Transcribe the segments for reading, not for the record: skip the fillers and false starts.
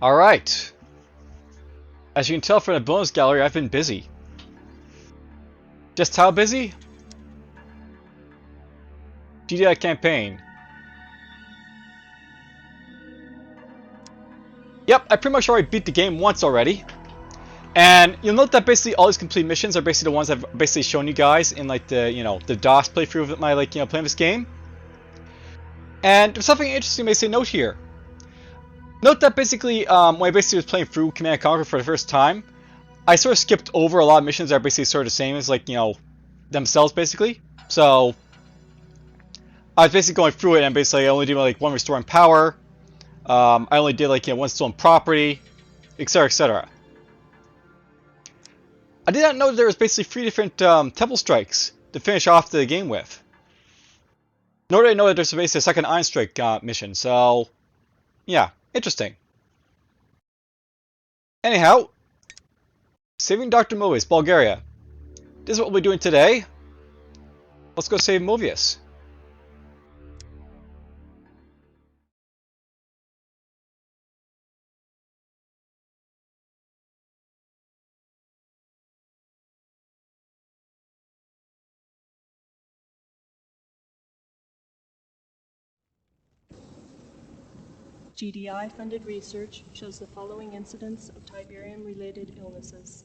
Alright. As you can tell from the bonus gallery, I've been busy. Just how busy? GDI campaign. Yep, I pretty much already beat the game once already. And you'll note that basically all these complete missions are basically the ones I've basically shown you guys in like the DOS playthrough of my playing this game. And there's something interesting basically note here. Note that basically when I basically was playing through Command & Conquer for the first time, I sort of skipped over a lot of missions that are basically sort of the same as themselves basically. So I was basically going through it and basically I only did like one restoring power. I only did one stolen property, etc, etc. I did not know that there was basically 3 different temple strikes to finish off the game with. Nor did I know that there's basically a second Iron Strike mission, so yeah, interesting. Anyhow, Saving Doctor Mobius, Bulgaria. This is what we'll be doing today. Let's go save Mobius. GDI-funded research shows the following incidents of Tiberium-related illnesses.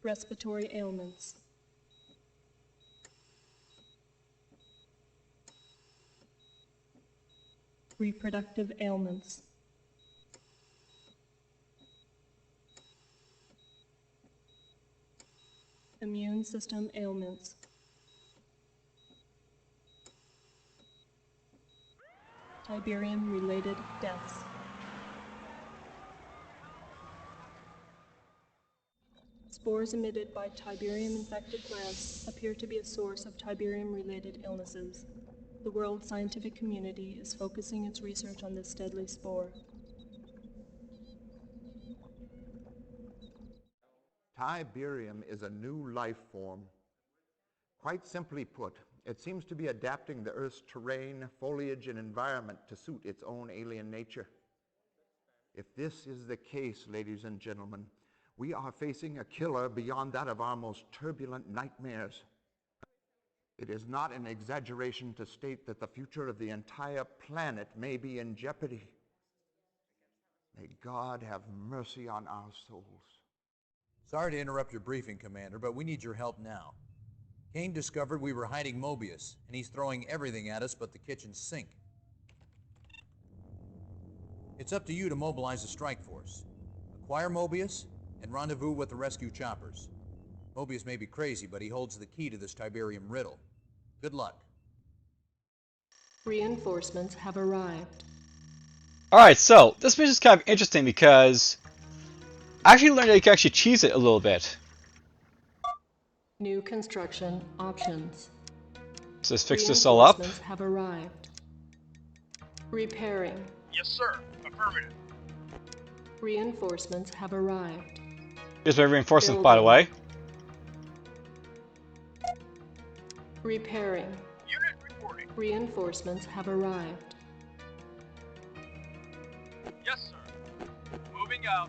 Respiratory ailments. Reproductive ailments. Immune system ailments. Tiberium-related deaths. Spores emitted by Tiberium-infected plants appear to be a source of Tiberium-related illnesses. The world scientific community is focusing its research on this deadly spore. Tiberium is a new life form. Quite simply put, it seems to be adapting the Earth's terrain, foliage, and environment to suit its own alien nature. If this is the case, ladies and gentlemen, we are facing a killer beyond that of our most turbulent nightmares. It is not an exaggeration to state that the future of the entire planet may be in jeopardy. May God have mercy on our souls. Sorry to interrupt your briefing, Commander, but we need your help now. Kane discovered we were hiding Mobius, and he's throwing everything at us but the kitchen sink. It's up to you to mobilize the strike force. Acquire Mobius, and rendezvous with the rescue choppers. Mobius may be crazy, but he holds the key to this Tiberium riddle. Good luck. Reinforcements have arrived. Alright, so this mission is kind of interesting because I actually learned that you can actually cheese it a little bit. New construction options. So let's fix this all up. Reinforcements have arrived. Repairing. Yes, sir. Affirmative. Reinforcements have arrived. Here's my reinforcements, by the way. Repairing. Unit reporting. Reinforcements have arrived. Yes, sir. Moving out.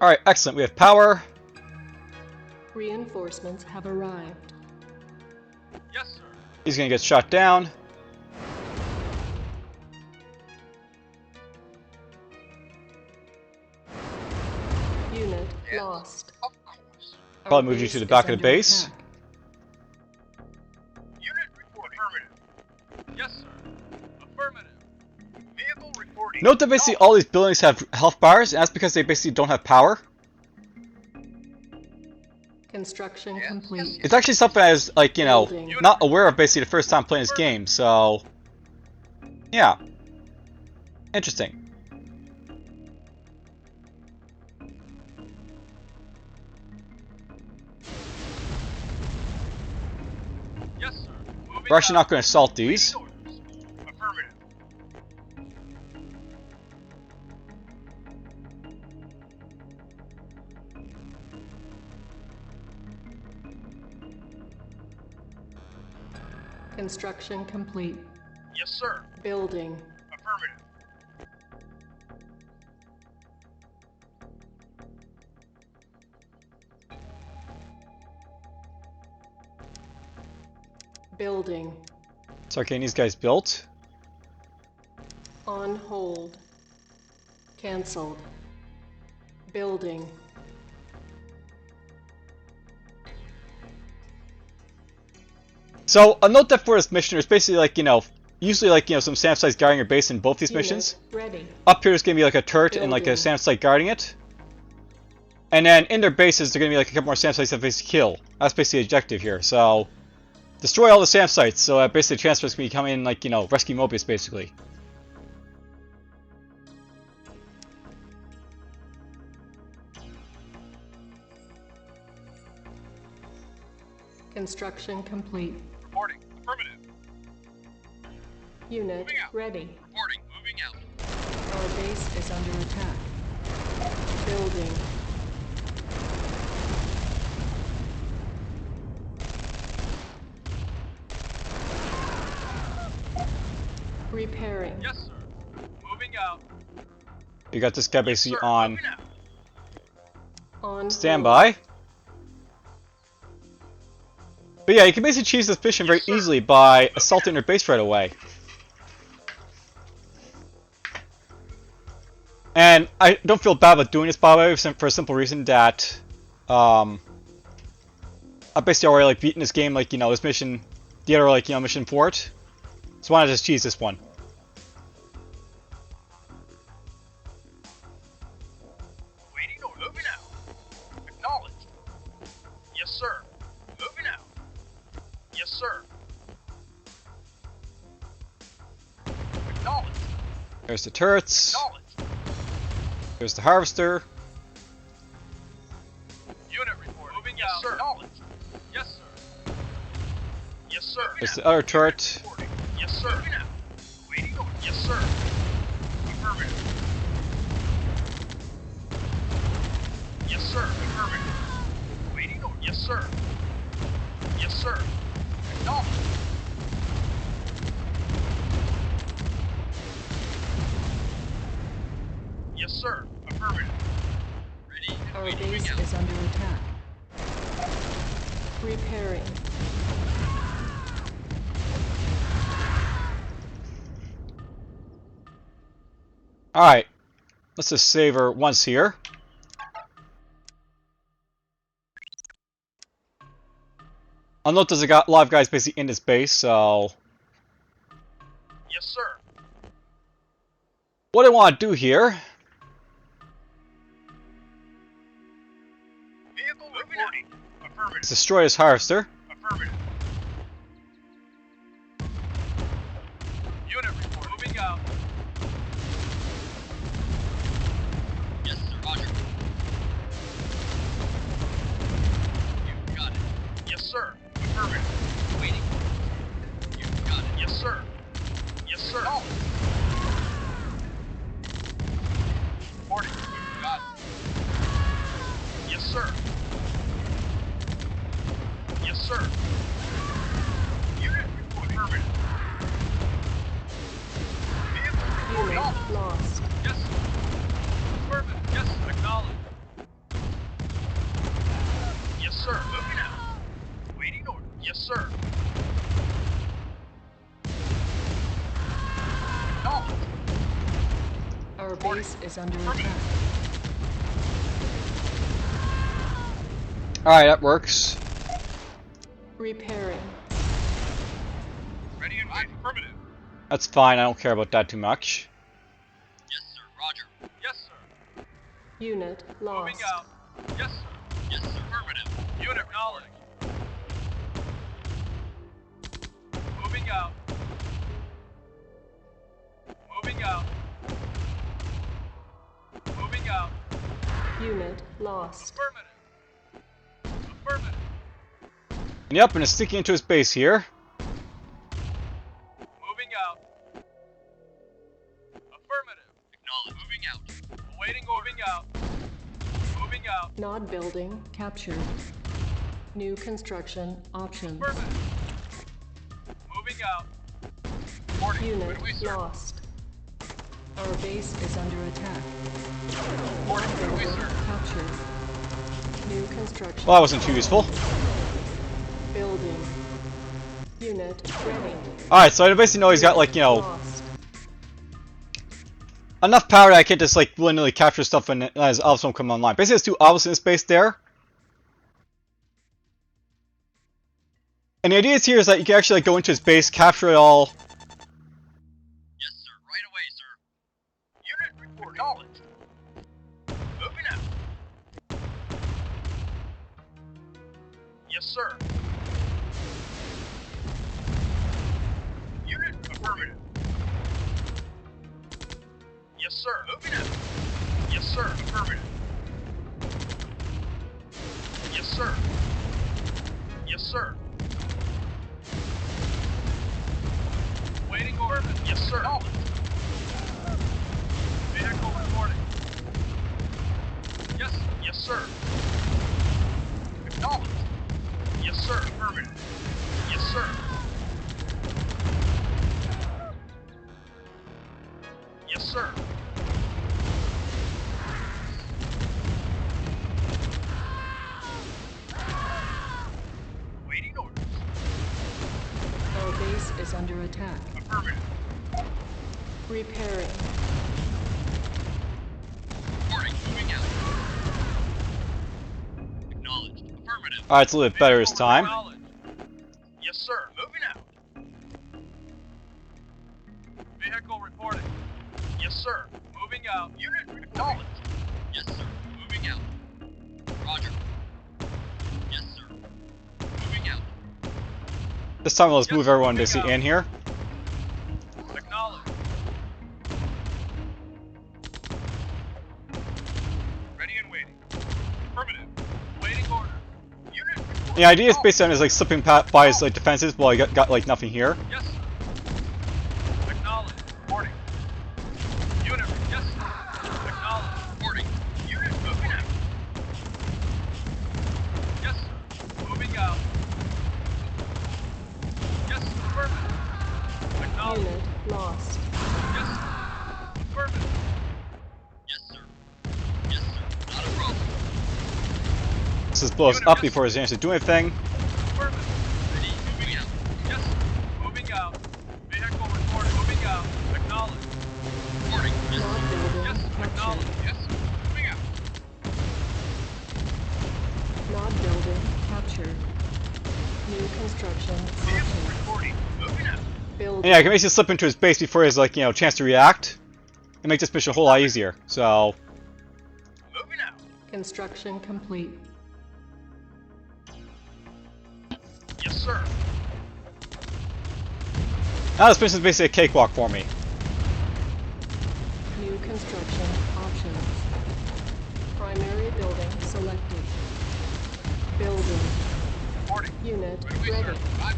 Alright, excellent. We have power. Reinforcements have arrived. Yes, sir. He's gonna get shot down. Unit Yes, lost. of course. Probably move you to the back of the base. Unit reporting. Affirmative. Yes, sir. Affirmative. Vehicle reporting. Note that basically all these buildings have health bars, and that's because they basically don't have power. Construction Yes, complete. yes, It's actually something I was, Building. not aware of basically the first time playing this game, so yeah. Interesting. Yes, sir. Moving We're actually out. not going to assault these. Orders. Affirmative. Construction complete. Yes, sir. Building. Affirmative. Building. So okay, these guys built. On hold. Cancelled. Building. So a note that for this mission, there's basically like, you know, usually like, you know, some SAM sites guarding your base in both these Unit missions. ready. Up here there's gonna be like a turret and like a Building. SAM site guarding it. And then in their bases they're gonna be like a couple more SAM sites that basically kill. That's basically the objective here. So destroy all the SAM sites, so basically transfers can be coming in, like, you know, rescue Mobius basically. Construction complete. Reporting. Affirmative. Unit Moving out. ready. Reporting. Moving out. Our base is under attack. Building. Repairing. Yes, sir. Moving out. You got this guy Yes, basically sir. on Moving out. On standby. But yeah, you can basically choose this mission very easily by assaulting their base right away. And I don't feel bad about doing this, by the way, for a simple reason that I've basically already like beaten this game, like, you know, this mission, the other, like, you know, mission for it. So why not just choose this one? Waiting or moving out. Acknowledged. Yes, sir. Moving out. Yes, sir. Acknowledged. There's the turrets. Acknowledged. There's the harvester. Unit report. Moving out. Sir. Acknowledged. Yes, sir. Yes, sir. There's the other turret. Reporting. Yes, sir. Moving out. Waiting or yes, sir. Affirmative. Yes, sir. Affirmative. Waiting or yes, sir. Yes, sir. Acknowledged. Yes, sir. Affirmative. Ready and Our waiting. base Moving out. is under attack. Repairing. Alright. Let's just save her once here. I'll note there's a lot of guys basically in this base, so Yes, sir. what I want to do here, Vehicle reporting. Affirmative. is destroy this harvester. Affirmative. Unit report. Moving out. Yes, sir. Roger. You got it. Yes, sir. Affirmative. Waiting. You got it. Yes, sir. Yes, sir. Reporting. You got it. Yes, sir. Yes, sir. Unit report. Affirmative. Vehicle reporting. Unit lost. Yes, sir. Affirmative. Yes, sir. Acknowledged. Yes, sir. Moving out. Waiting order. Yes, sir. Acknowledged. Our base is under attack. Alright, that works. Repairing. Ready and waiting. Affirmative. That's fine, I don't care about that too much. Yes, sir. Roger. Yes, sir. Unit lost. Moving out. Yes, sir. Yes, sir. Affirmative. Unit acknowledged. Moving out. Moving out. Moving out. Unit lost. Affirmative. Affirmative. Yep, and it's sticking into his base here. Moving out. Affirmative. Acknowledged. Moving out. Awaiting order. Moving out. Moving out. Nod building captured. New construction options. Affirmative. Moving out. Reporting. Unit Underway, sir. lost. Our base is under attack. Reporting. Underway, Building sir. captured. New construction. Well, that wasn't too useful. Building. Unit ready. Alright, so I basically know he's got, like, you know, Lost. enough power that I can't just, like, willy-nilly capture stuff and as obelisk won't come online. Basically, there's two obelisks in this base there. And the idea here is that you can actually, like, go into his base, capture it all. Yes, sir. Right away, sir. Unit report. Knowledge. Moving out. Yes, sir. Unit affirmative. Yes, sir. Moving out. Yes, sir. Affirmative. Yes, sir. Yes, sir. Waiting order. Yes, sir. Knowledge. Vehicle reporting. Yes, yes, sir. Acknowledged. Yes, sir. Affirmative. Yes, sir. Yes, sir. Waiting orders. Our base is under attack. Affirmative. Repairing. Reporting. Moving out. Acknowledged. Affirmative. Alright, it's a little bit better this time. Acknowledged. Yes, sir. Moving out. Vehicle reporting. Yes, sir. Moving out. Unit acknowledged. Yes, sir. Moving out. Roger. Yes, sir. Moving out. This time let's move everyone basically in here. Acknowledged. Ready and waiting. Affirmative. Waiting order. Unit reporting. The idea is basically on his, like, slipping by his, like, defenses while he got like, nothing here. Yes, sir. Acknowledged. Reporting. Unit. Yes, sir. Acknowledged. Reporting. Unit moving out. Yes, sir. Moving out. Yes, sir. Affirmative. Acknowledged. Unit lost. Yes, sir. Affirmative. Yes, sir. Yes, sir. Not a problem. Let's just blow us up before he's actually doing anything. Affirmative. Ready. Moving out. Yes, sir. Moving out. Vehicle report. Moving out. Acknowledged. Reporting. Yes, Not sir. building Yes, sir. Acknowledged. captured. Yes, sir. Moving out. Not building captured. New construction Vehicle options. reporting. Moving out. Building. And yeah, I can basically slip into his base before he has, like, you know, chance to react. And make this mission a whole lot easier. So, Moving out. Construction complete. Yes, sir. now this mission is basically a cakewalk for me. New construction options. Primary building selected. Building. Reporting. Unit Right away, sir. ready. I'm...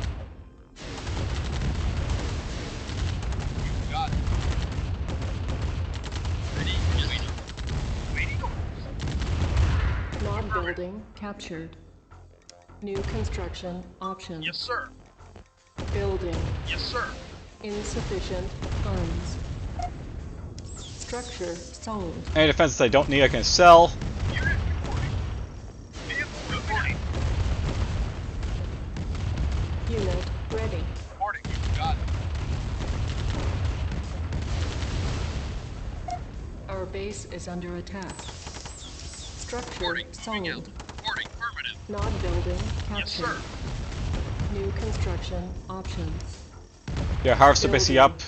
You got it. Ready? Yes, sir. Waiting orders. Not building captured. New construction options. Yes, sir. Building. Yes, sir. Insufficient funds. Structure sold. Any defenses I don't need I can sell. Unit reporting. Vehicle reporting. Unit ready. Reporting. You got it. Our base is under attack. Structure Reporting. Moving out. sold. Reporting. Affirmative. Not building Yes, captured. sir. New construction options. Yeah, harvester basically up.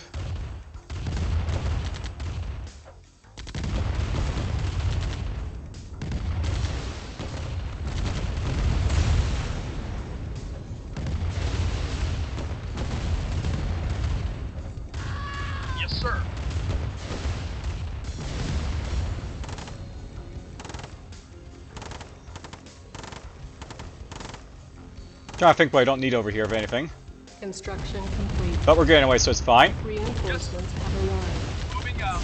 Yes, sir. Trying to think what I don't need over here, if anything. Construction complete. But we're good anyway, so it's fine. Reinforcements have arrived. Moving out.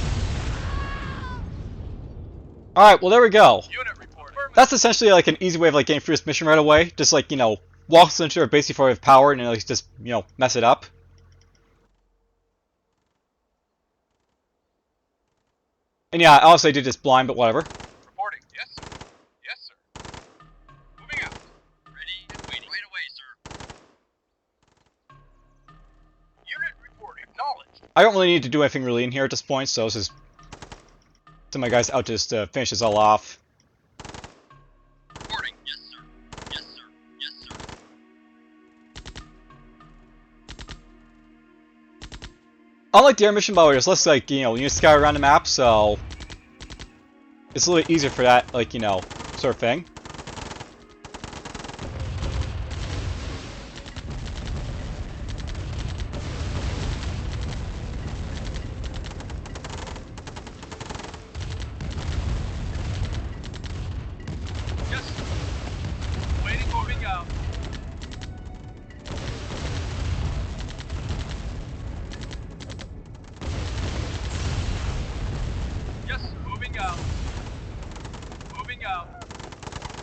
Alright, well there we go. Unit report. Affirmative. That's essentially like an easy way of like getting through this mission right away. Just like, you know, walk into our base before we have power and like just, you know, mess it up. And yeah, obviously I did this blind, but whatever. Reporting. Yes, sir. Yes, sir. Moving out. Ready and waiting. Right away, sir. Unit reporting. Acknowledged. I don't really need to do anything really in here at this point, so this is... So my guys out just to finish this all off. Reporting. Yes, sir. Yes, sir. Yes, sir. Unlike the air mission, by the way, there's less, like, you know, you scout around the map, so... It's a little easier for that, like, you know, sort of thing. Yes, sir. Waiting, moving out. Yes, sir. Moving out. Moving out.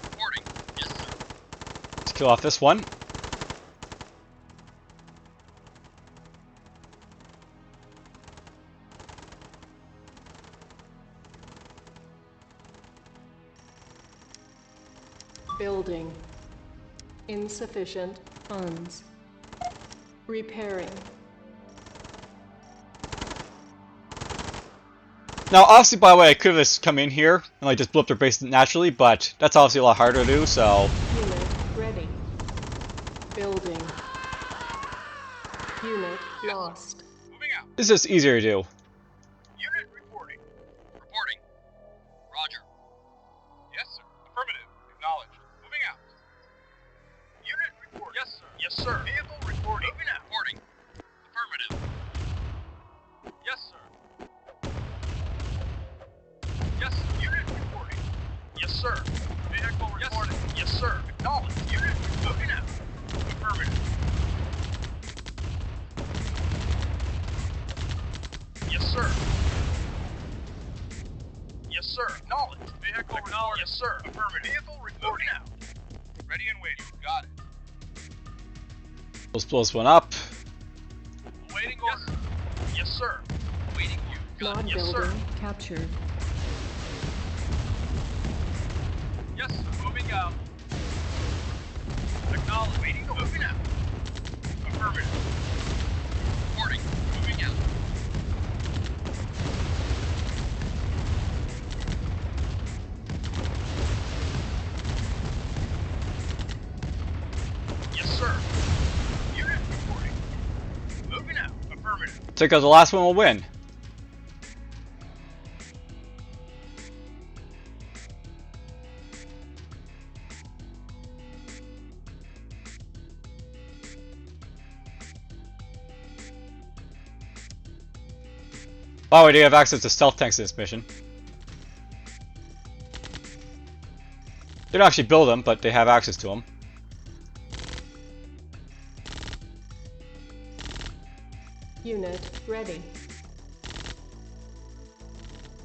Reporting. Yes, sir. Let's kill off this one. Building. Insufficient funds. Repairing. Now, obviously, by the way, I could have just come in here and, like, just blew up their base naturally, but that's obviously a lot harder to do, so... Unit ready. Building. Unit lost. Moving out. This is just easier to do. Unit reporting. Reporting. Roger. Yes, sir. Affirmative. Acknowledged. Moving out. Unit report. Yes, sir. Yes, sir. Vehicle reporting. Moving out. Reporting. Affirmative. Yes, sir. Yes, sir. Unit reporting. Yes, sir. Vehicle reporting. Yes, sir. Acknowledged. Unit moving out. Affirmative. Yes, sir. Yes, sir. Acknowledged. Vehicle reporting. Yes, sir. Affirmative. Vehicle reporting out. Ready and waiting. Got it. Let's blow this one up. Awaiting order. Yes, sir. Waiting you. Got Mod it. Yes, building sir. captured. Yes, sir. Moving out. Acknowledged. Waiting. Moving out. Affirmative. Reporting. Moving out. Yes, sir. Unit reporting. Moving out. Affirmative. Take out the last one, we'll win. By the way, they have access to stealth tanks in this mission. They don't actually build them, but they have access to them. Unit ready.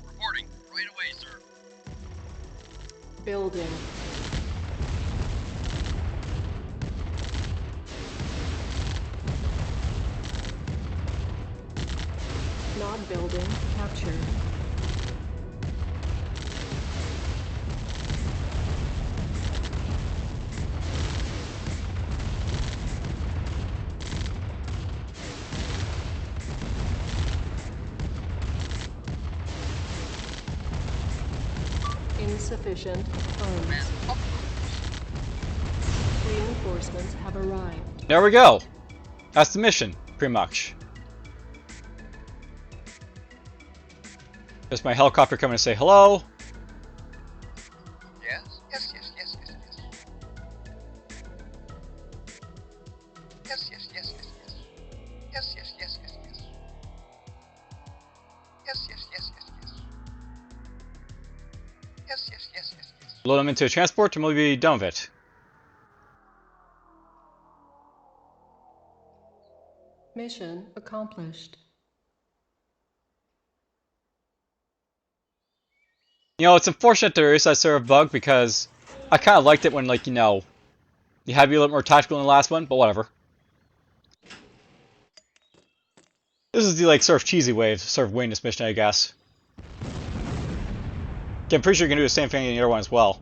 Reporting. Right away, sir. Building. Nod building captured. Insufficient funds. Reinforcements have arrived. There we go. That's the mission, pretty much. There's my helicopter coming to say hello. Yes, yes, yes, yes, yes, yes. Yes, yes, yes, yes, yes. Yes, yes, yes, yes, yes. Yes, yes, yes, yes, yes. Yes, yes, yes, yes, yes. Load them into a transport and we'll be done with it. Mission accomplished. You know, it's unfortunate there is that sort of bug because I kind of liked it when, like, you know, you had to be a little more tactical in the last one, but whatever. This is the, like, sort of cheesy way of sort of winning this mission, I guess. I'm pretty sure you can do the same thing in the other one as well.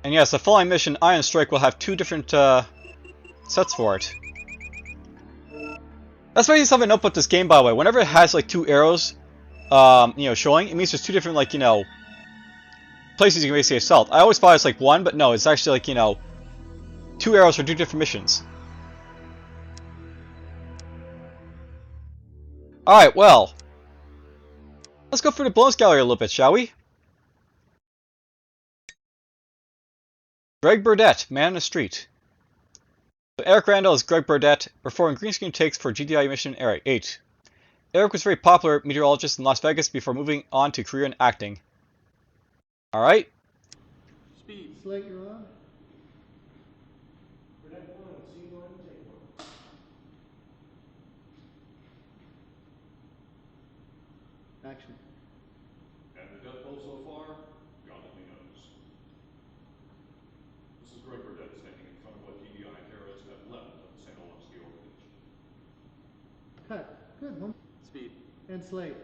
And yes, the following mission, Iron Strike, will have 2 different sets for it. That's basically something up with this game, by the way. Whenever it has like 2 arrows, showing, it means there's 2 different, like, places you can basically assault. I always thought it's like 1, but no, it's actually like, 2 arrows for 2 different missions. Alright, well. Let's go through the bonus gallery a little bit, shall we? Greg Burdett, Man on the Street. So Eric Randall is Greg Burdett, performing green screen takes for GDI mission Area 8. Eric was a very popular meteorologist in Las Vegas before moving on to career in acting. Alright. Speed. Slate, you're on. Burdett 1, scene 1, take 1. Action. And the death toll so far, God only knows. This is Greg Burdett standing in front of what GDI terrorists have left of the St. Olaf's orphanage. Cut. Good. Speed. And Slate.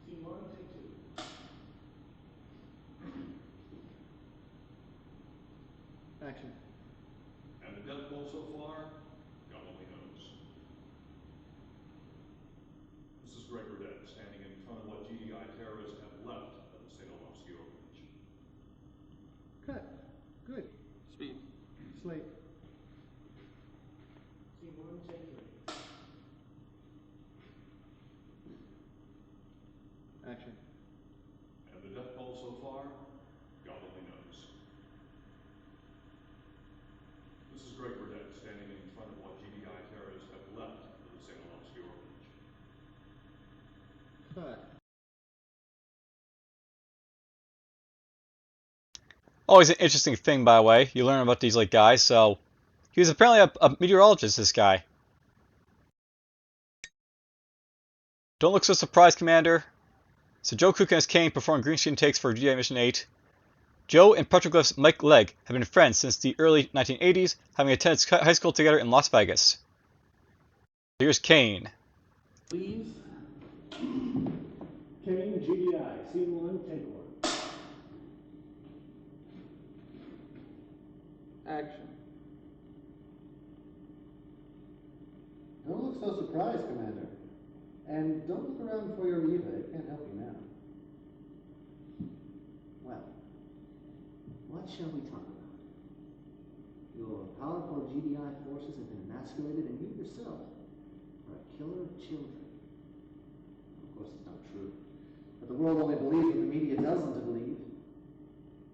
Scene 1, take 2. Action. And the death toll so far, God only knows. This is Greg Burdett standing in front of what GDI terrorists have left of the St. Olaf's orphanage. Cut. Good. Speed. Slate. Scene 1, take 3. Action. And the death toll so far, God only knows. This is Greg Burdett standing in front of what GDI terrorists have left of the St. Olaf's orphanage. Cut. Always an interesting thing, by the way. You learn about these like guys, so... He was apparently a meteorologist, this guy. Don't look so surprised, Commander. So Joe Cook and his King performed green screen takes for GDI Mission 8. Joe and Petroglyph's Mike Legg have been friends since the early 1980s, having attended high school together in Las Vegas. Here's Kane. Please. Kane, GDI, scene 1, take 1. Action. Don't look so surprised, Commander. And don't look around for your Eva. It can't help you now. Well, what shall we talk about? Your powerful GDI forces have been emasculated, and you yourself are a killer of children. Of course, it's not true. But the world only believes what the media tells them to believe.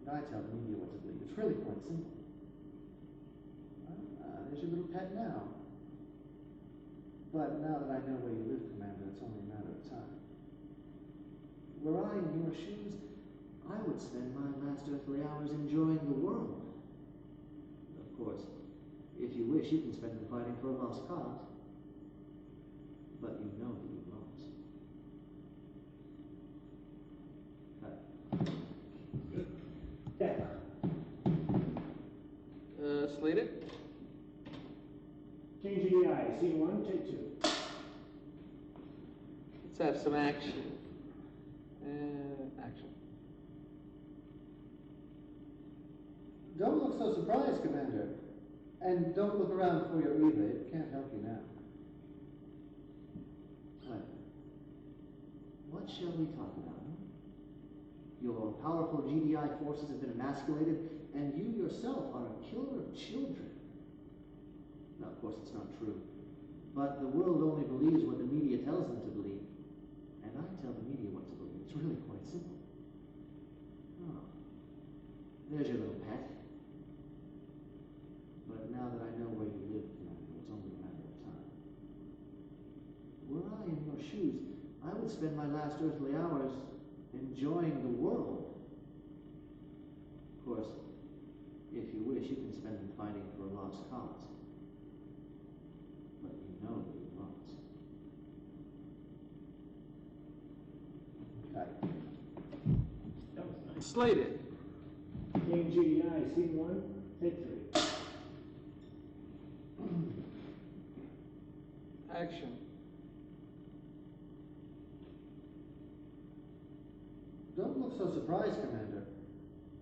And I tell the media what to believe. It's really quite simple. There's your little pet now. But now that I know where you live, Commander, it's only a matter of time. Were I in your shoes, I would spend my last earthly hours enjoying the world. Of course, if you wish, you can spend them fighting for a lost cause. But you know that you won't. Cut. Good. Yeah. Slate it. King GDI, scene 1, take 2. Let's have some action. Action. Don't look so surprised, Commander. And don't look around for your Eva. It can't help you now. Well, what shall we talk about? Your powerful GDI forces have been emasculated, and you yourself are a killer of children. Now, of course, it's not true. But the world only believes what the media tells them to believe. And I tell the media what to believe. It's really quite simple. Oh. There's your little pet. But now that I know where you live, Commander, it's only a matter of time. Were I in your shoes, I would spend my last earthly hours enjoying the world. Of course, if you wish, you can spend them fighting for a lost cause. But you know that you won't. Cut. Slated. Game GDI, scene 1, take 3. Action. Don't look so surprised, Commander.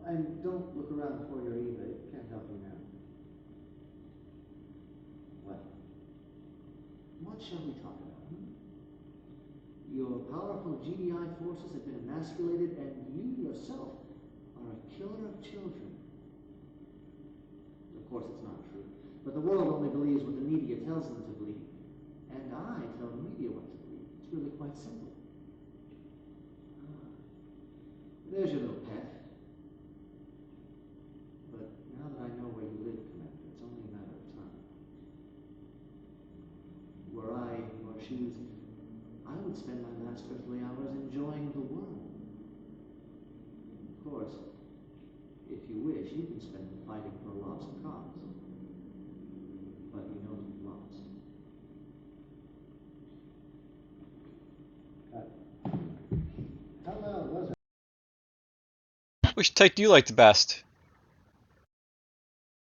And don't look around for your Eva. It can't help you now. What shall we talk about? Your powerful GDI forces have been emasculated, and you yourself are a killer of children. Of course, it's not true. But the world only believes what the media tells them to believe. And I tell the media what to believe. It's really quite simple. There's your little pet. But now that I know where you live, Commander, it's only a matter of time. Were I in your shoes, I would spend my last earthly hours enjoying the world. Of course, if you wish, you can spend them fighting for a lost cause. But you know you've lost. How loud was it? Which take do you like the best?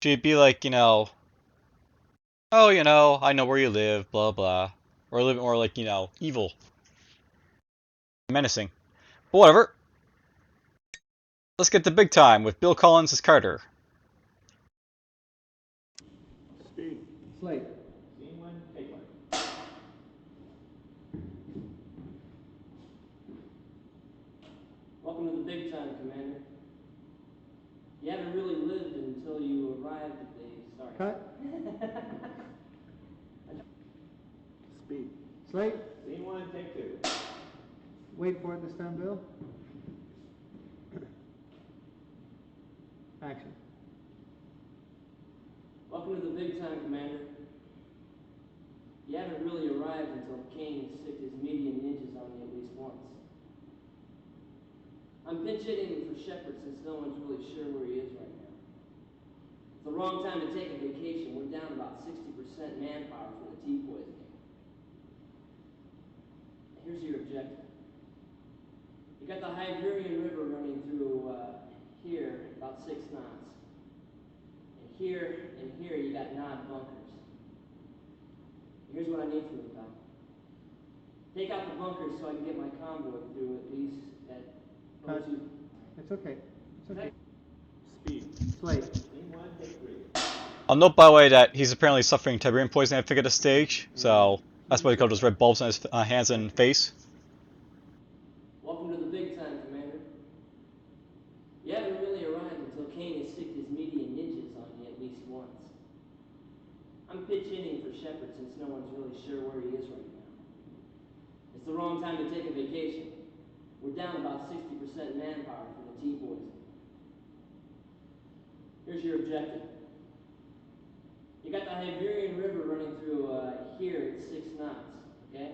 Should it be like, oh, I know where you live, blah blah. Or a little bit more like, evil. Menacing. But whatever. Let's get to big time with Bill Collins as Carter. Speed. Slate. Scene 1, take 1. Welcome to the big time, Commander. You haven't really lived until you arrived at the... Sorry. Cut. Speed. Slate. Scene 1, take 2. Wait for it this time, Bill. Action. Welcome to the big time, Commander. You haven't really arrived until Kane sicked his median ninjas on you at least once. I'm pinch hitting for Shepard since no one's really sure where he is right now. It's the wrong time to take a vacation. We're down about 60% manpower for the tea poisoning. Here's your objective. You got the Iberian River running through here, about 6 knots. And here you got 9 bunkers. Here's what I need from you, pal. Take out the bunkers so I can get my convoy through at least at... Cut. It's okay. It's okay. Speed. Slate. Scene 1, take 3. I'll note, by the way, that he's apparently suffering Tiberium poisoning, I think, at this stage. So that's why he got those red bulbs on his hands and face. Welcome to the big time, Commander. You haven't really arrived until Kane has sicked his median ninjas on you at least once. I'm pitch hitting for Shepard since no one's really sure where he is right now. It's the wrong time to take a vacation. We're down about 60% manpower for the tea poisoning. Here's your objective. You got the Iberian River running through here at 6 knots, okay?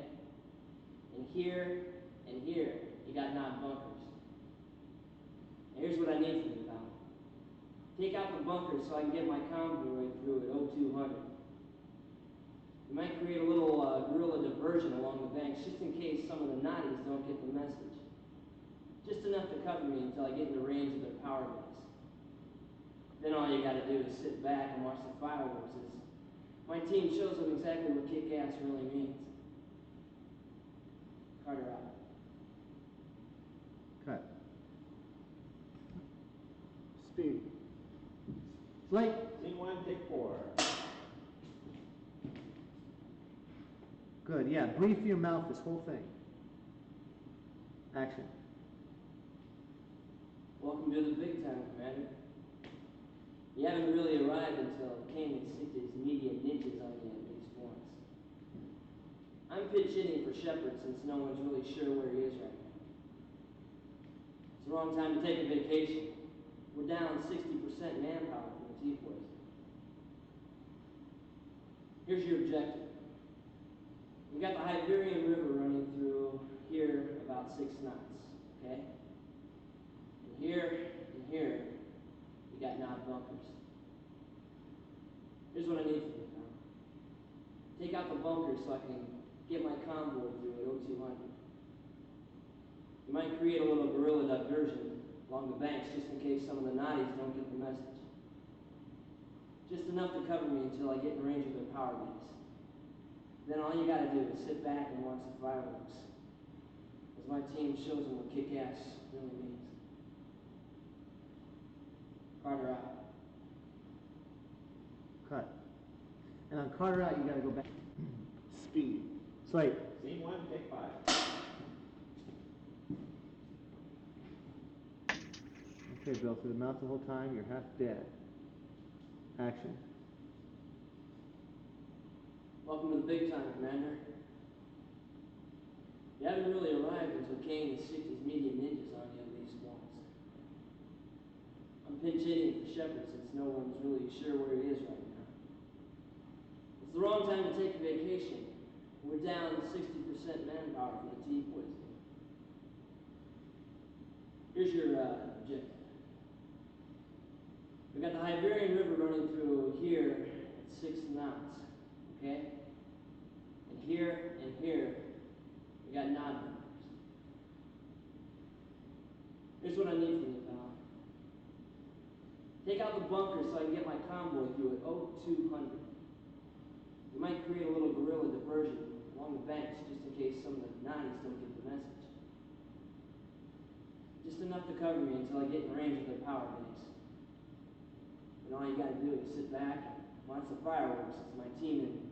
And here, you got 9 bunkers. Now here's what I need from you, pal. Take out the bunkers so I can get my convoy through at 0200. You might create a little guerrilla diversion along the banks just in case some of the Nazis don't get the message. Just enough to cover me until I get into range of their power base. Then all you gotta do is sit back and watch the fireworks as my team shows them exactly what kick-ass really means. Carter out. Cut. Speed. Slate. Scene 1, take 4. Good, yeah. Breathe through your mouth this whole thing. Action. Welcome to the big time, Commander. You haven't really arrived until Kane had sicked his median ninjas on you at least once. I'm pitch hitting for Shepard since no one's really sure where he is right now. It's the wrong time to take a vacation. We're down 60% manpower for the tea poisoning. Here's your objective. We got the Iberian River running through here about 6 knots, okay? And here, you got 9 bunkers. Here's what I need from you, pal. Take out the bunkers so I can get my convoy through at 0200. You might create a little guerrilla diversion along the banks just in case some of the naughties don't get the message. Just enough to cover me until I get in range of their power beams. Then all you gotta do is sit back and watch the fireworks as my team shows them what kick-ass really means. Carter out. Cut. And on Carter out, you gotta go back. Speed. Slate. Scene 1, take 5. Okay, Bill, through the mouth the whole time, you're half dead. Action. Welcome to the big time, Commander. You haven't really arrived until Kane has sicked his media ninjas on you at least once. I'm pinch hitting for Shepard since no one's really sure where he is right now. It's the wrong time to take a vacation. We're down 60% manpower from the T-poisoning. Here's your objective. We got the Iberian River running through here at 6 knots, okay? And here, we got knot bunkers. Here's what I need from you, pal. Take out the bunkers so I can get my convoy through at 0200. We might create a little guerrilla diversion along the banks just in case some of the naughties don't get the message. Just enough to cover me until I get in range of their power base. And all you gotta do is sit back and watch the fireworks as my team and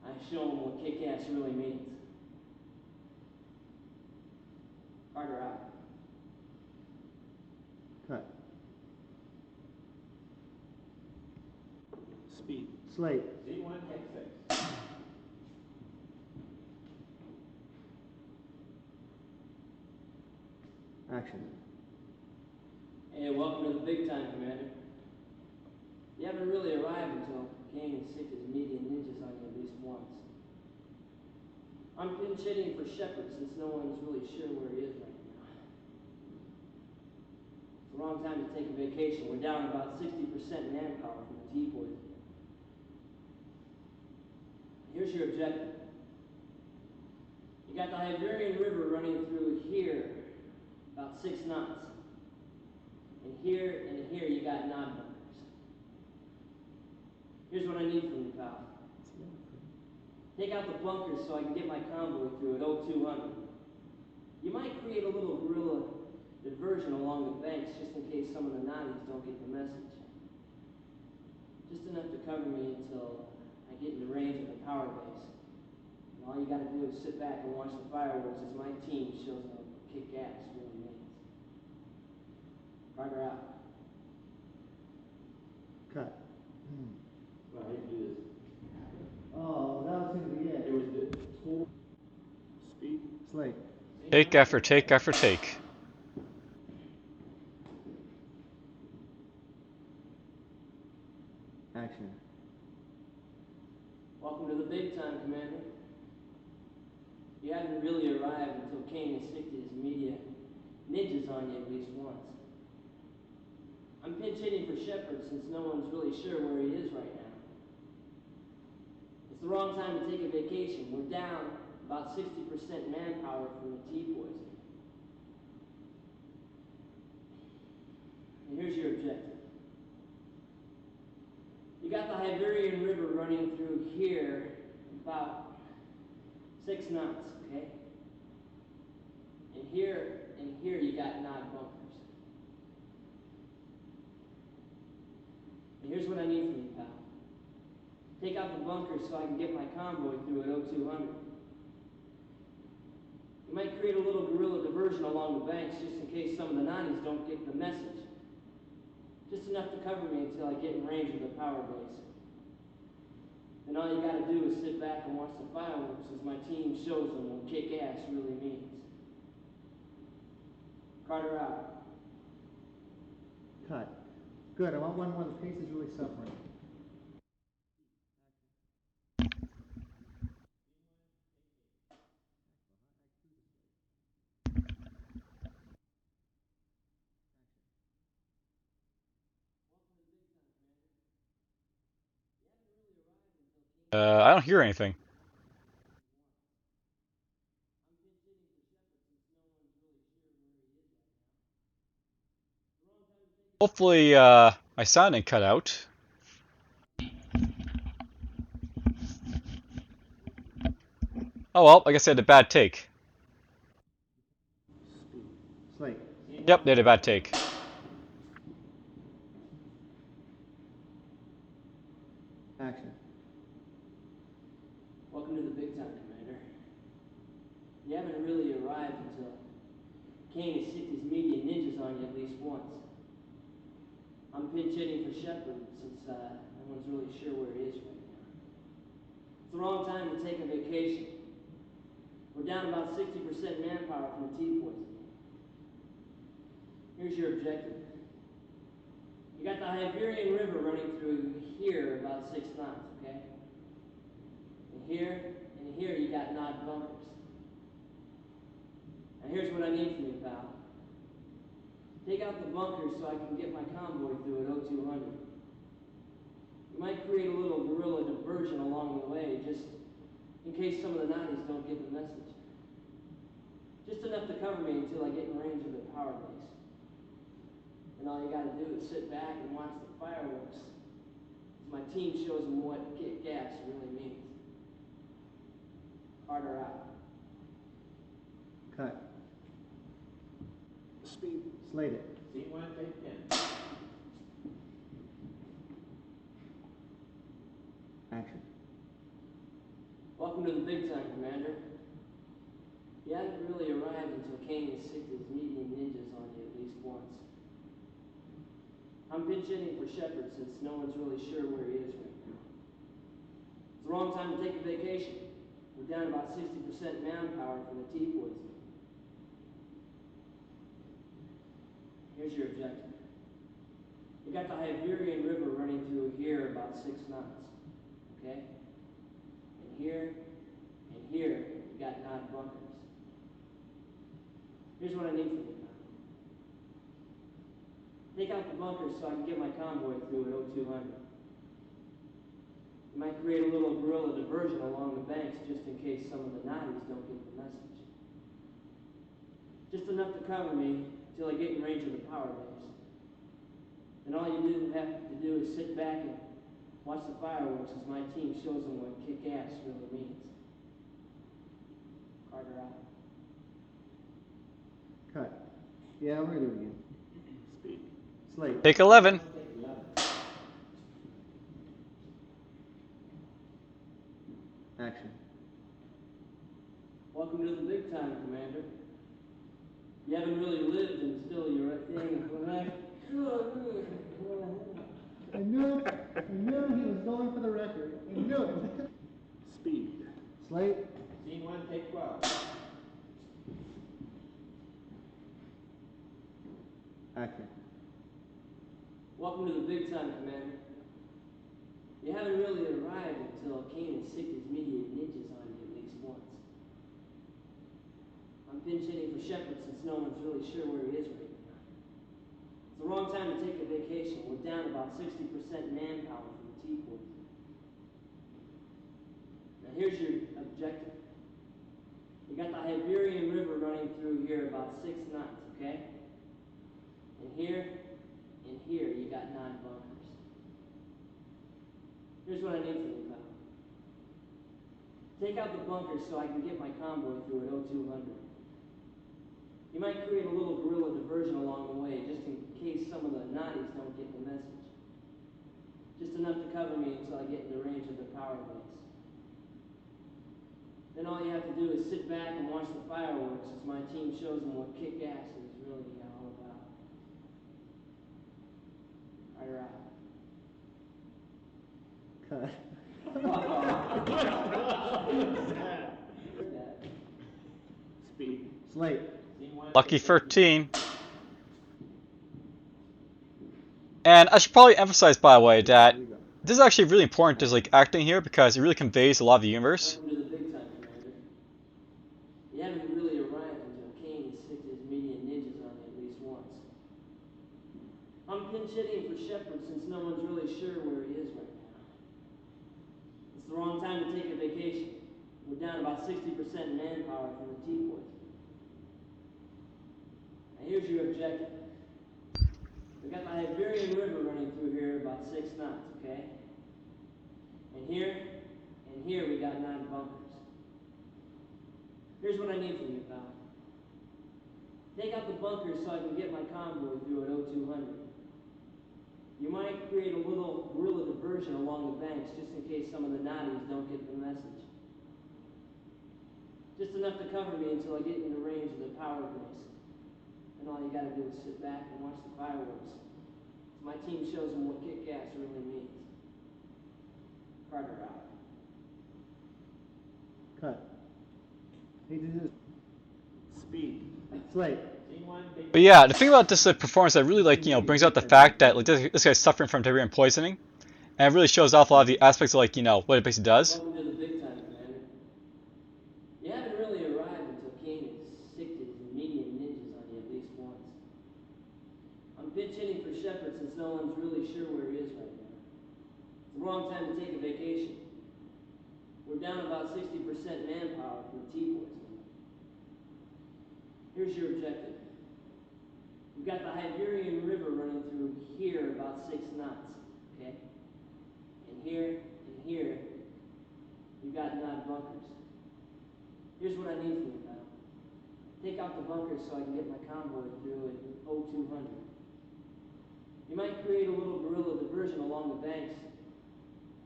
I show them what kick-ass really means. Carter out. Cut. Speed. Slate. Scene 1, take 6. Action. Hey, welcome to the big time, Commander. You haven't really arrived until Kane has sicked his media ninjas on you at least once. I'm pinch hitting for Shepard since no one's really sure where he is right now. It's the wrong time to take a vacation. We're down about 60% manpower from the T-poisoning. Here's your objective. You got the Iberian River running through here, about 6 knots. And here you got knot bunkers. Here's what I need from you, pal. Take out the bunkers so I can get my convoy through at 0200. You might create a little guerrilla diversion along the banks just in case some of the naughties don't get the message. Just enough to cover me until I get into range of the power base. And all you gotta do is sit back and watch the fireworks as my team shows them what kick-ass really means. Carter out. Cut. Well, how do you do this? Oh, that was gonna be it. It was the total speed. Slate. Take after take after take. Action. Welcome to the big time, Commander. You haven't really arrived until Kane has sicked his media ninjas on you at least once. I'm pinch hitting for Shepard since no one's really sure where he is right now. It's the wrong time to take a vacation. We're down about 60% manpower from the T-poisoning. And here's your objective. You got the Iberian River running through here about 6 knots, okay? And here you got knot bunkers. And here's what I need from you, pal. Take out the bunkers so I can get my convoy through at 0200. You might create a little guerrilla diversion along the banks just in case some of the naughties don't get the message. Just enough to cover me until I get in range of the power base. Then all you gotta do is sit back and watch the fireworks as my team shows them what kick-ass really means. Carter out. Cut. Good. I want one where the pace is really suffering. I don't hear anything. Hopefully, my sound didn't cut out. Oh well, I guess I had a bad take. Slate. Yep, they had a bad take. Action. Welcome to the big time, Commander. You haven't really arrived until Kane has sicked his media ninjas on you at least once. I'm pinch hitting for Shepard since no one's really sure where he is right now. It's the wrong time to take a vacation. We're down about 60% manpower from the T-poisoning. Here's your objective. You got the Iberian River running through here about 6 knots, okay? And here you got knot bunkers. Now here's what I need from you, pal. Take out the bunkers so I can get my convoy through at 0200. You might create a little guerrilla diversion along the way, just in case some of the Nazis don't get the message. Just enough to cover me until I get in range of their power base. And all you gotta do is sit back and watch the fireworks as my team shows them what kick gas really means. Carter out. Cut. Speed. Slate it. Scene 1, take 10. Action. Welcome to the big time, Commander. You haven't really arrived until Kane has sicked his medium ninjas on you at least once. I'm pinch hitting for Shepard since no one's really sure where he is right now. It's the wrong time to take a vacation. We're down about 60% manpower from the T-poisoning. Here's your objective. You got the Iberian River running through here about 6 knots, okay? And here you got knot bunkers. Here's what I need from you now. Take out the bunkers so I can get my convoy through at 0200. You might create a little guerrilla diversion along the banks just in case some of the Nazis don't get the message. Just enough to cover me until I get in range of the power base. And all you have to do is sit back and watch the fireworks as my team shows them what kick-ass really means. Carter out. Cut. Yeah, we're gonna do it again. Speed. Slate. Take 11. Take 11. Action. Welcome to the big time, Commander. You haven't really lived until you're at the end of the night. I knew it. I knew he was going for the record. I knew it. Speed. Slate. Scene 1, take 12. Action. Welcome to the big time, Commander. You haven't really arrived until Kane has sicked his media ninjas on you at least once. I'm pinch hitting for Shepard since no one's really sure where he is right now. It's the wrong time to take a vacation. We're down about 60% manpower from the T-poisoning. Now here's your objective. You got the Iberian River running through here about 6 knots, okay? And here you got 9 bunkers. Here's what I need from you, pal. Take out the bunkers so I can get my convoy through at 0200. You might create a little guerrilla diversion along the way, just in case some of the Nazis don't get the message. Just enough to cover me until I get into range of their power base. Then all you have to do is sit back and watch the fireworks as my team shows them what kick-ass is really all about. Carter out. Cut. Speed. Slate. Scene 1, Lucky take 13. And I should probably emphasize, by the way, that this is actually really important as like acting here because it really conveys a lot of the universe. Welcome to the big time, Commander. You haven't really arrived until Kane has sicked his media ninjas on you at least once. I'm pinch hitting for Shepard since no one's really sure where he is right now. It's the wrong time to take a vacation. We're down about 60% manpower from the T-poisoning. Now here's your objective. We got the Iberian River running through here about 6 knots, okay? And here we got 9 bunkers. Here's what I need from you, pal. Take out the bunkers so I can get my convoy through at 0200. You might create a little guerrilla diversion along the banks just in case some of the Nazis don't get the message. Just enough to cover me until I get into range of the power base. And all you gotta do is sit back and watch the fireworks. My team shows them what kick-ass really means. Carter out. Cut. Hey, this Speed. Slate. Scene 1, take But yeah, the thing about this performance that really brings out the fact that this guy's suffering from Tiberium poisoning, and it really shows off a lot of the aspects of what it basically does. Welcome to the big time, Commander. You haven't really arrived until King has sicked his medium ninjas on you at least once. I'm pinch hitting for Shepard since no one's really sure where he is right now. It's the wrong time to take a vacation. We're down about 60% manpower from T-poisoning. Here's your objective. We've got the Iberian River running through here about 6 knots, okay? And here, you've got 9 bunkers. Here's what I need from you, pal. Take out the bunkers so I can get my convoy through at 0200. You might create a little guerrilla diversion along the banks,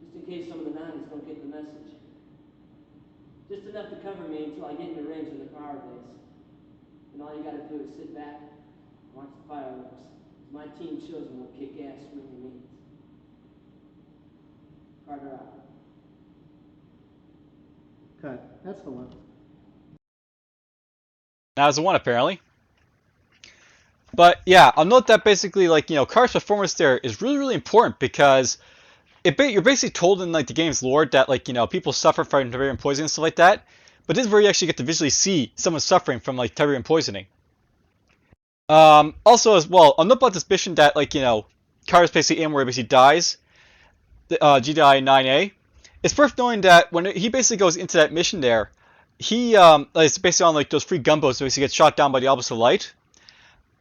just in case some of the Nazis don't get the message. Just enough to cover me until I get into range of the power base. And all you gotta do is sit back and watch the fireworks. My team shows them what kick-ass really means. Carter out. Cut. That's the one. Now it's a 1 apparently. But yeah, I'll note that basically Carter's performance there is really, really important because you're basically told in the game's lore that people suffer from Tiberium poisoning and stuff like that. But this is where you actually get to visually see someone suffering from Tiberium poisoning. Also as well, I'll note about this mission that Carter's basically in where he basically dies. The GDI 9A. It's worth knowing that when he basically goes into that mission there, he is basically on those free gunboats that basically get shot down by the Obelisk of Light.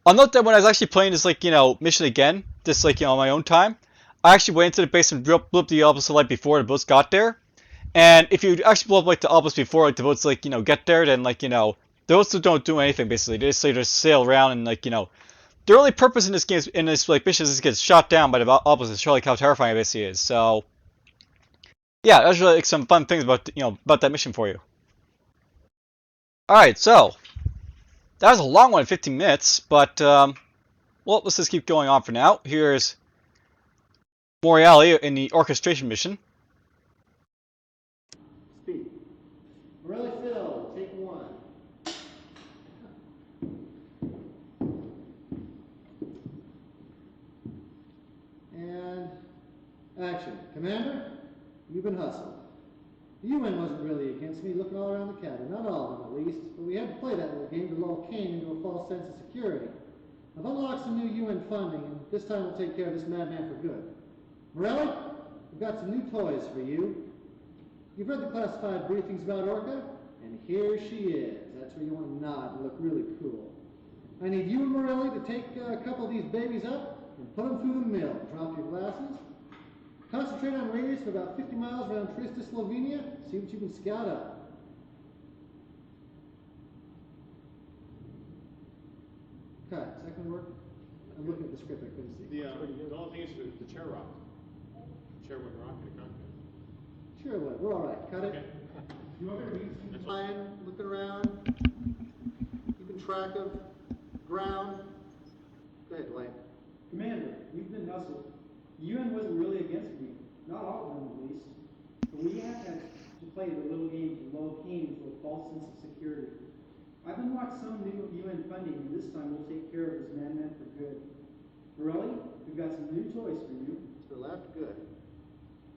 I'll note that when I was actually playing this mission again, just on my own time, I actually went into the base and blew up the Obelisk of Light before the boats got there. And if you actually blow up the obelisk before the boats get there, then the boats don't do anything basically. They just sail around and their only purpose in this game mission is to get shot down by the obelisk. To show how terrifying it basically is. So yeah, that was really some fun things about about that mission for you. All right, so that was a long one, 15 minutes, but well, let's just keep going on for now. Here's Moriali in the orchestration mission. Speed. Morelli Phil, take 1. And action. Commander, you've been hustled. The UN wasn't really against me looking all around the cabin, not all of them at least, but we had to play that little game to lull Kane into a false sense of security. I've unlocked some new UN funding, and this time we'll take care of this madman for good. Morelli, we've got some new toys for you. You've read the classified briefings about Orca, and here she is. That's where you want to nod and look really cool. I need you and Morelli to take a couple of these babies up and put them through the mill. Drop your glasses. Concentrate on a radius of about 50 miles around Trieste, Slovenia. See what you can scout up. Cut. Is that going to work? I'm looking at the script. I couldn't see. The only thing is the chair rocked. The chair went rocking the cockpit. Sure would. We're all right. Cut it. Okay. You want me to flying, looking around, keeping track of ground. Go ahead, Dwayne. Commander, we've been hustled. The UN wasn't really against me, not all of them at least. But we had to play the little game to lull Kane into a false sense of security. I've unlocked some new UN funding, and this time we'll take care of this madman for good. Morelli, we've got some new toys for you. To the left, good.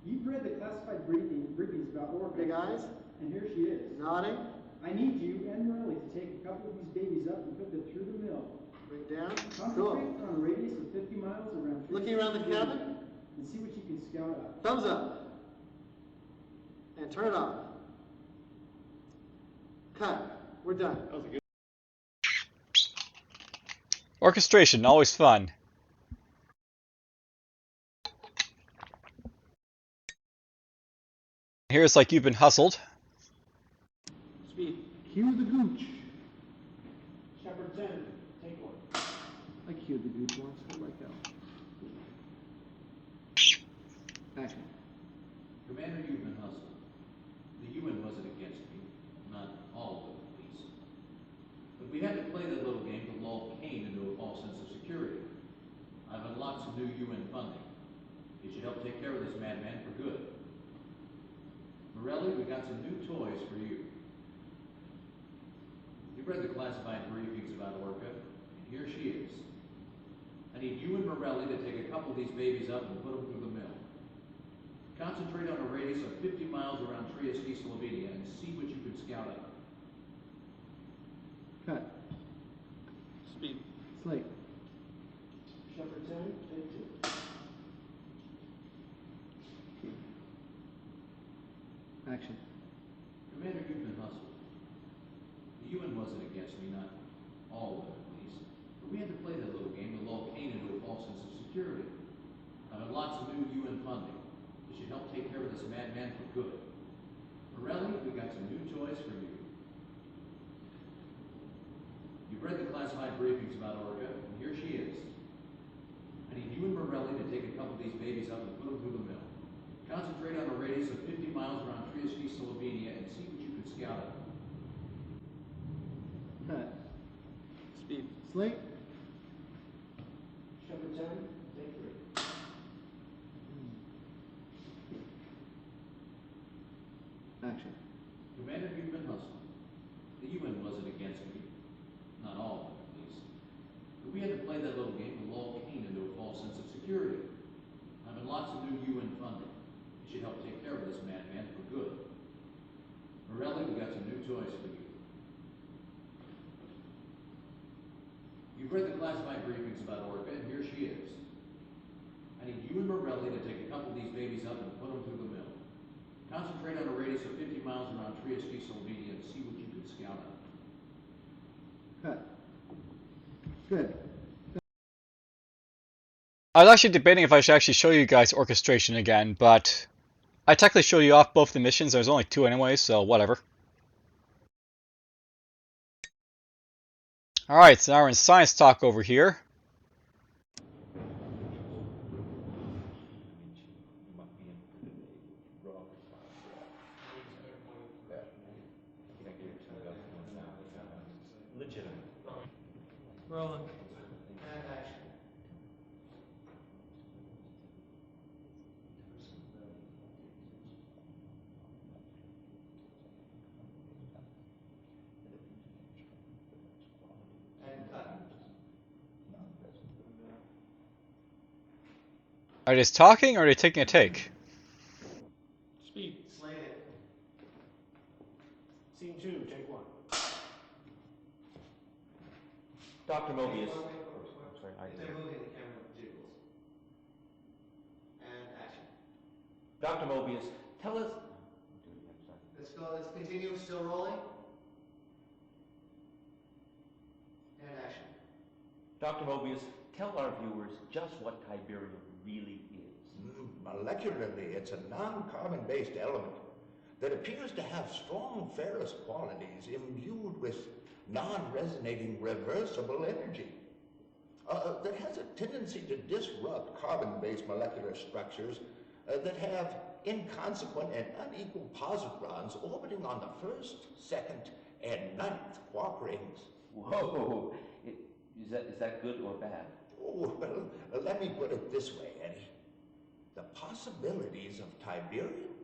You've read the classified briefings about Orca. Big eyes. And here she is. Nodding. I need you and Morelli to take a couple of these babies up and put them through the mill. Bring down. Concentrate on a radius of 50 miles around. Looking around the cabin. And see what you can scout out. Thumbs up. And turn it off. Cut. We're done. That was a good. Orchestration, always fun. Here's like you've been hustled. Speed. Cue the gooch. Shepard 10, take one. I cued the gooch once. Hold like that. Action. Commander, you've been hustled. The UN wasn't against me. Not all of it, at least. But we had to play that little game to lull Kane into a false sense of security. I've unlocked some new UN funding. It should help take care of this madman for good. Morelli, we got some new toys for you. You've read the classified briefings about Orca, and here she is. I need you and Morelli to take a couple of these babies up and put them through the mill. Concentrate on a radius of 50 miles around Trieste, Slovenia, and see what you can scout out. Cut. Speed. Slate. Shepard 10, take two. Action. Commander, you've been hustled. The UN wasn't against me, not all of it at least. But we had to play that little game to lull Kane into a false sense of security. I've unlocked some new UN funding. It should help take care of this madman for good. Morelli, we got some new toys for you. You've read the classified briefings about Orca, and here she is. I need you and Morelli to take a couple of these babies up and put them through the mill. Concentrate on a radius of 50 miles around Trieste, Slovenia, and see what you can scout out. Cut. Speed. Slate. Shepard 10, take three. Action. Commander, you've been hustled. The UN wasn't against me. Not all of it, at least. But we had to play that little game to lull Kane into a false sense of security. I've unlocked some new UN funding. It should help take care of this madman for good. Morelli, we got some new toys for you. You've read the classified briefings about Orca, and here she is. I need you and Morelli to take a couple of these babies up and put them through the mill. Concentrate on a radius of 50 miles around Trieste, Slovenia, and see what you can scout out. Cut. Good. I was actually debating if I should actually show you guys orchestration again, but I technically show you off both the missions. There's only two anyway, so whatever. Alright, so now we're in science talk over here. Rolling. And action. And cut. Are they just talking or are they taking a take? Speed. Slate it. Scene 2, take one. Dr. Mobius. They're moving the camera jiggles. And action. Dr. Mobius, tell us. Let's go. Let's continue. Still rolling. And action. Dr. Mobius, tell our viewers just what Tiberium really is. Molecularly, it's a non-carbon-based element that appears to have strong ferrous qualities imbued with non-resonating reversible energy. That has a tendency to disrupt carbon-based molecular structures that have inconsequent and unequal positrons orbiting on the first, second, and ninth quark rings. Whoa! Is that good or bad? Oh, well, let me put it this way, Eddie. The possibilities of Tiberium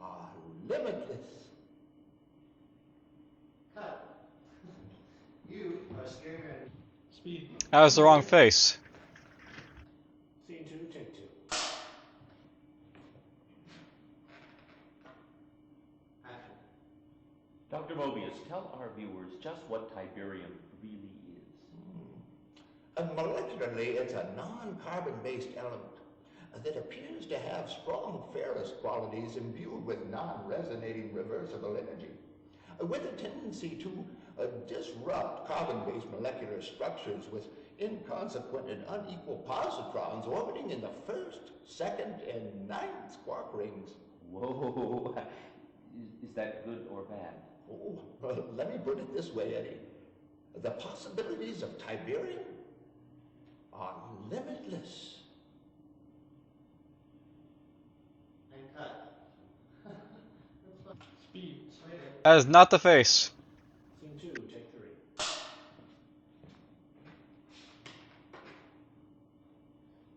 are limitless. Cut. You are scaring me. Speed. That was the wrong face. Scene 2, take 2. Action. Dr. Mobius, tell our viewers just what Tiberium really is. Molecularly, it's a non-carbon-based element that appears to have strong ferrous qualities imbued with non-resonating reversible energy, with a tendency to disrupt carbon-based molecular structures with inconsequent and unequal positrons orbiting in the first, second, and ninth quark rings. Whoa! Is that good or bad? Oh, well, let me put it this way, Eddie. The possibilities of Tiberium are limitless. And cut. Speed. That is not the face. Scene 2, take 3.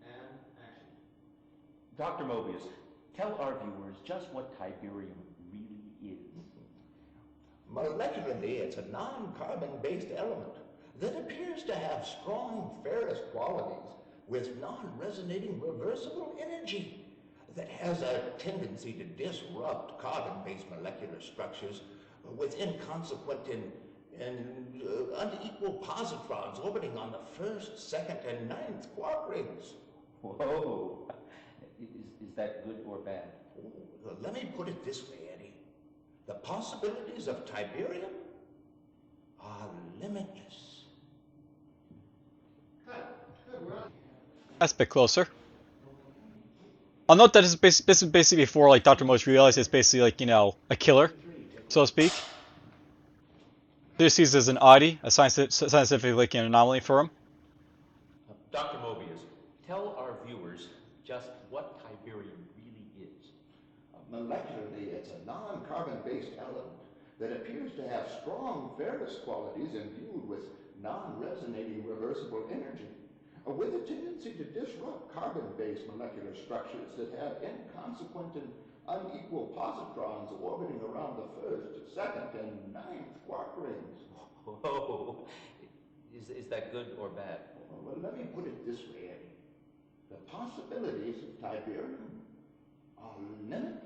And action. Dr. Mobius, tell our viewers just what Tiberium really is. Molecularly, it's a non-carbon-based element that appears to have strong ferrous qualities with non-resonating reversible energy that has a tendency to disrupt carbon-based molecular structures with inconsequent and unequal positrons orbiting on the first, second, and ninth quark rings. Whoa! Is that good or bad? Oh, let me put it this way, Eddie. The possibilities of Tiberium are limitless. Cut. Good, we're on. That's a bit closer. I'll note that this is basically before like Dr. Mobius realized it's basically like, you know, a killer, so to speak. This sees as an oddity, a scientific like, an anomaly for him. Dr. Mobius, tell our viewers just what Tiberium really is. Molecularly, it's a non-carbon-based element that appears to have strong ferrous qualities imbued with non-resonating reversible energy, with a tendency to disrupt carbon-based molecular structures that have inconsequent and unequal positrons orbiting around the first, second, and ninth quark rings. Whoa! Is that good or bad? Well, let me put it this way, Eddie. The possibilities of Tiberium are limitless.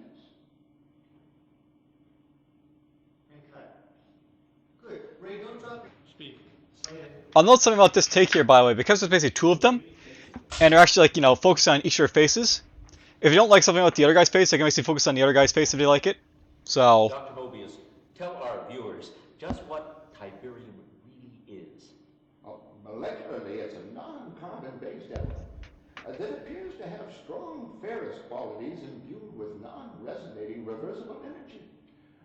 And cut. Good. Ray, don't drop your Speed. I'll note something about this take here, by the way, because there's basically two of them, and they're actually like, you know, focusing on each of their faces. If you don't like something about the other guy's face, I can basically focus on the other guy's face if they like it. So. Dr. Mobius, tell our viewers just what Tiberium really is. Molecularly, it's a non-carbon-based element that appears to have strong ferrous qualities imbued with non-resonating reversible energy,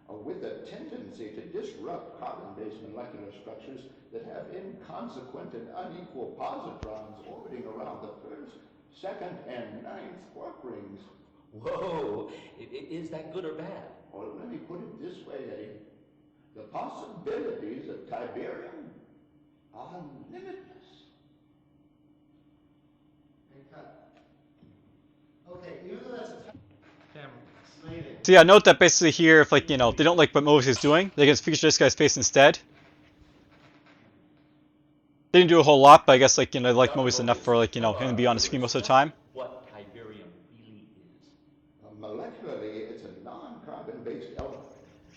with a tendency to disrupt carbon-based molecular structures that have inconsequent and unequal positrons orbiting around the first, second, and ninth quark rings. Whoa! Is that good or bad? Well, let me put it this way, Eddie. The possibilities of Tiberium are limitless. and cut. Okay, even though that's a Camera. slated. So yeah, note that basically here, if like, you know, they don't like what Mobius is doing, they can just feature this guy's face instead. They didn't do a whole lot, but I guess like, you know, they like Mobius enough for like, you know, him to be on the screen most of the time. What Tiberium really is. Molecularly, it's a non-carbon-based element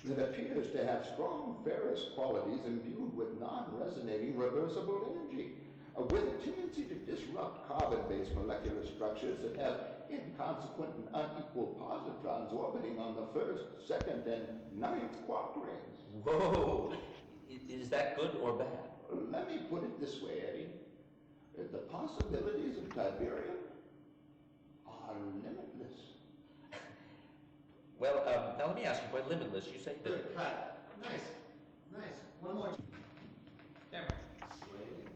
that appears to have strong ferrous qualities imbued with non-resonating reversible energy, with a tendency to disrupt carbon-based molecular structures that have inconsequent and unequal positrons orbiting on the first, second, and ninth quark rings. Whoa! Is that good or bad? Let me put it this way, Eddie. The possibilities of Tiberium are limitless. Well, now let me ask you, by limitless, you say that... Good, cut. Nice. Nice. One more. Camera. Slated.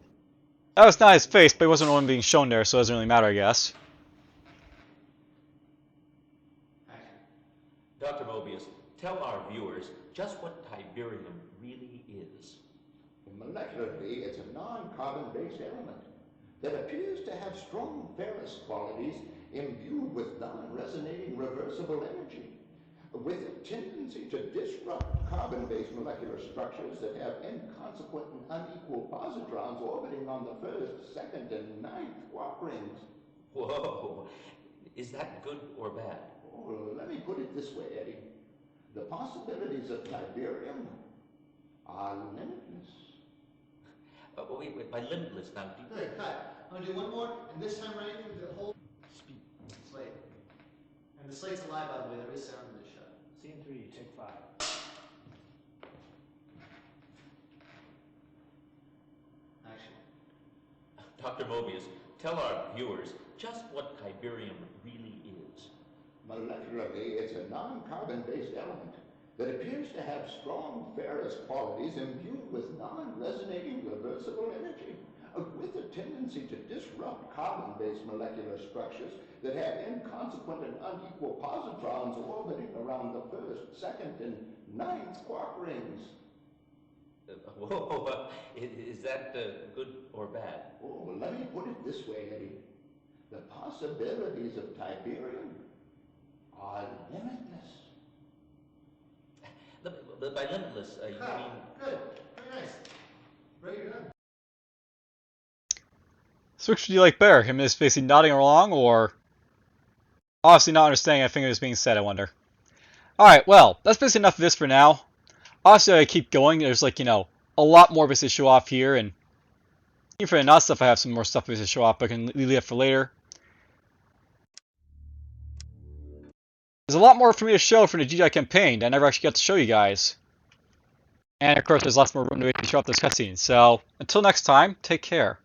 That was not his face, but he wasn't the one being shown there, so it doesn't really matter, I guess. Action. Dr. Mobius, tell our viewers just what Tiberium really is. Molecularly, it's a non-carbon-based element that appears to have strong ferrous qualities imbued with non-resonating reversible energy, with a tendency to disrupt carbon-based molecular structures that have inconsequent and unequal positrons orbiting on the first, second, and ninth quark rings. Whoa! Is that good or bad? Oh, let me put it this way, Eddie. The possibilities of Tiberium are limitless. Wait, by limitless now, do you... Good, cut. I'm gonna do one more, and this time running through the whole Speed. slate. And the slate's alive, by the way, there is sound in this shot. Scene 3, take 5. Action. Dr. Mobius, tell our viewers just what Tiberium really is. Molecularly, it's a non-carbon-based element that appears to have strong ferrous qualities imbued with non-resonating reversible energy, with a tendency to disrupt carbon-based molecular structures that have inconsequent and unequal positrons orbiting around the first, second, and ninth quark rings. Whoa, is that good or bad? Oh, well, let me put it this way, Eddie. The possibilities of Tiberium are limitless. By limitless, you mean... Good. Very nice. Very good. So which do you like better? Him just basically nodding along, or obviously not understanding anything that was being said, I wonder. Alright, well, that's basically enough of this for now. Obviously, I keep going. There's, like, a lot more basically to show off here, and even for the not stuff, I have some more stuff to show off, but I can leave it for later. There's a lot more for me to show from the GDI campaign that I never actually got to show you guys. And of course, there's lots more room to show off those cutscenes. So, until next time, take care.